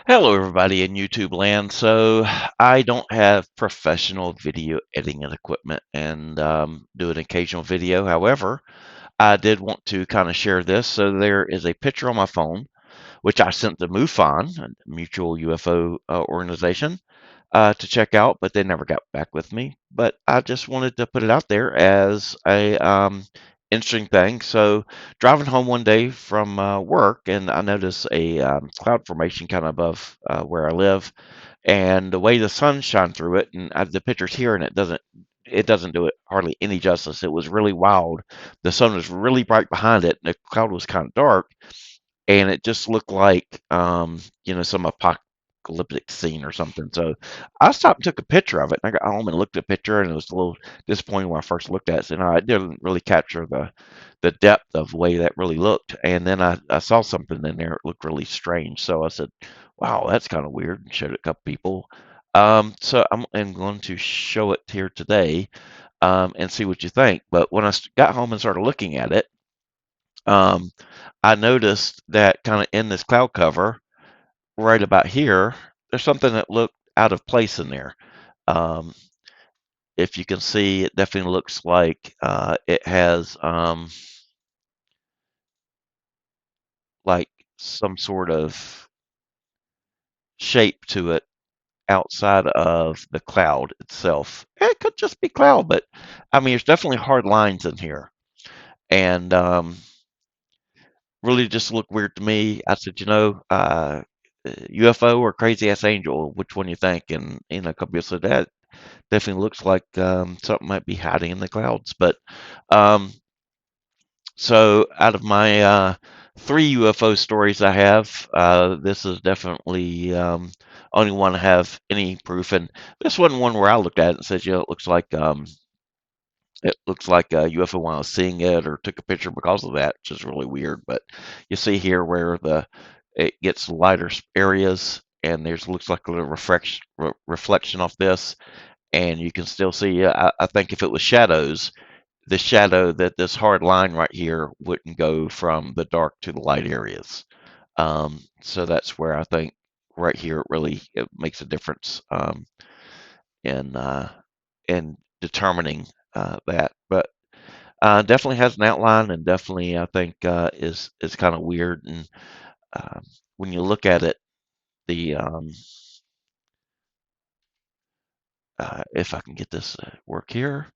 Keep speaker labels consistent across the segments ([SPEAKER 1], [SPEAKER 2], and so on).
[SPEAKER 1] Hello, everybody in YouTube land. So, I don't have professional video editing equipment and do an occasional video. However, I did want to kind of share this. So, there is a picture on my phone, which I sent to MUFON, a mutual UFO organization, to check out, but they never got back with me. But I just wanted to put it out there as a interesting thing. So, driving home one day from work, and I noticed a cloud formation kind of above where I live, and the way the sun shone through it, and the picture's here, and it doesn't do it hardly any justice. It was really wild. The sun was really bright behind it, and the cloud was kind of dark, and it just looked like some apocalyptic scene or something. So I stopped and took a picture of it. And I got home and looked at the picture, and it was a little disappointing when I first looked at it. So, no, it didn't really capture the depth of the way that really looked. And then I saw something in there. It looked really strange. So I said, "Wow, that's kind of weird." And showed it a couple people. So I'm going to show it here today, and see what you think. But when I got home and started looking at it, um, I noticed that kind of in this cloud cover, right about here, there's something that looked out of place in there. Um, if you can see, it definitely looks like it has like some sort of shape to it outside of the cloud itself. It could just be cloud, but I mean, there's definitely hard lines in here, and really just looked weird to me. I said, UFO or crazy ass angel, which one you think? And a couple people said that definitely looks like something might be hiding in the clouds. But um, so out of my three UFO stories I have, this is definitely only one I have any proof. And this wasn't one where I looked at it and said, it looks like a UFO when I was seeing it, or took a picture because of that, which is really weird. But you see here where it gets lighter areas, and there's looks like a little reflection off this, and you can still see. I think if it was shadows, the shadow that this hard line right here wouldn't go from the dark to the light areas. So that's where I think right here it makes a difference in in determining that. But definitely has an outline, and definitely I think is kind of weird. And when you look at it, the if I can get this work here,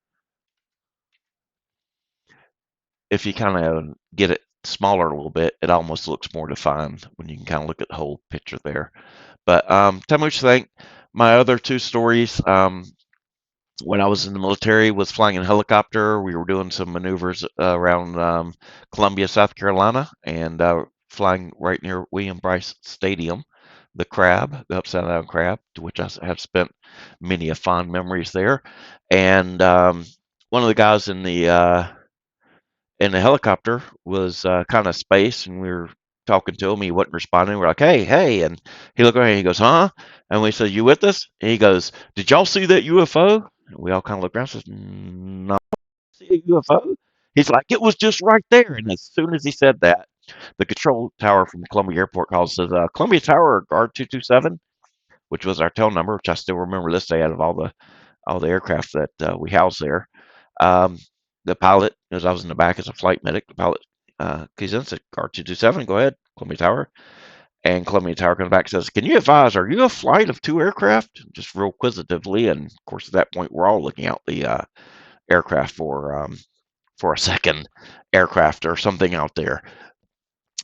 [SPEAKER 1] if you kind of get it smaller a little bit, it almost looks more defined when you can kind of look at the whole picture there. But tell me what you think. My other two stories, when I was in the military, was flying in a helicopter. We were doing some maneuvers around Columbia, South Carolina, and flying right near William Bryce Stadium, the Crab, the upside down crab, to which I have spent many a fond memories there. And one of the guys in the helicopter was kind of space, and we were talking to him. He wasn't responding. We're like, "Hey, hey," and he looked around. And he goes, "Huh?" And we said, "You with us?" And he goes, "Did y'all see that UFO?" And we all kind of looked around. And says, "No, see a UFO." He's like, "It was just right there." And as soon as he said that, the control tower from Columbia Airport calls, says, "Columbia Tower, guard 227," which was our tail number, which I still remember this day out of all the aircraft that we housed there. Um, the pilot, as I was in the back as a flight medic, the pilot keys in, said, "Car 227, go ahead, Columbia Tower." And Columbia Tower comes back and says, "Can you advise, are you a flight of two aircraft?" Just real quizzitively. And of course, at that point, we're all looking out the aircraft for a second aircraft or something out there.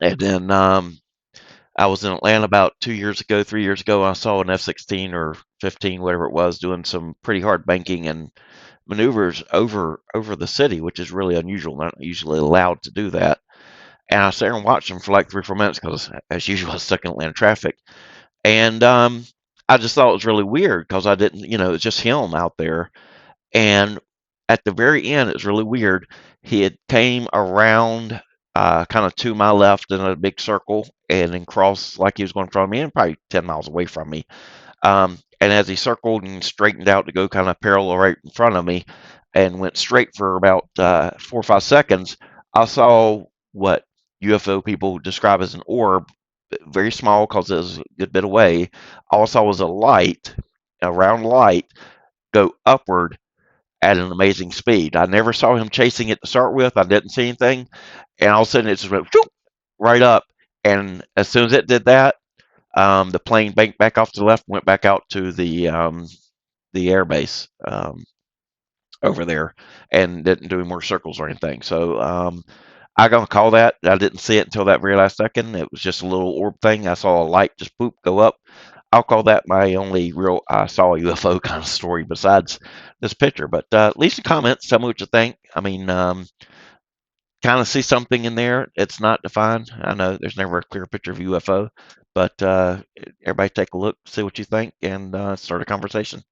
[SPEAKER 1] And then I was in Atlanta about 2 years ago, 3 years ago. I saw an F-16 or 15, whatever it was, doing some pretty hard banking and maneuvers over the city, which is really unusual. Not usually allowed to do that. And I sat there and watched them for like 3 or 4 minutes because, as usual, I was stuck in Atlanta traffic. And I just thought it was really weird because I didn't, it was just him out there. And at the very end, it was really weird. He had came around kind of to my left in a big circle, and then crossed like he was going in front of me, and probably 10 miles away from me. And as he circled and straightened out to go kind of parallel right in front of me, and went straight for about 4 or 5 seconds, I saw what UFO people describe as an orb very small because it was a good bit away. All I saw was a light, a round light, go upward at an amazing speed. I never saw him chasing it to start with. I didn't see anything, and all of a sudden it just went right up. And as soon as it did that, the plane banked back off to the left, went back out to the air base over there, and didn't do any more circles or anything. So I gonna call that. I didn't see it until that very last second. It was just a little orb thing. I saw a light just boop go up. I'll call that my only real I saw a UFO kind of story besides this picture. But leave some comments. Tell me what you think. I mean, kind of see something in there. It's not defined. I know there's never a clear picture of UFO, but everybody take a look, see what you think, and start a conversation.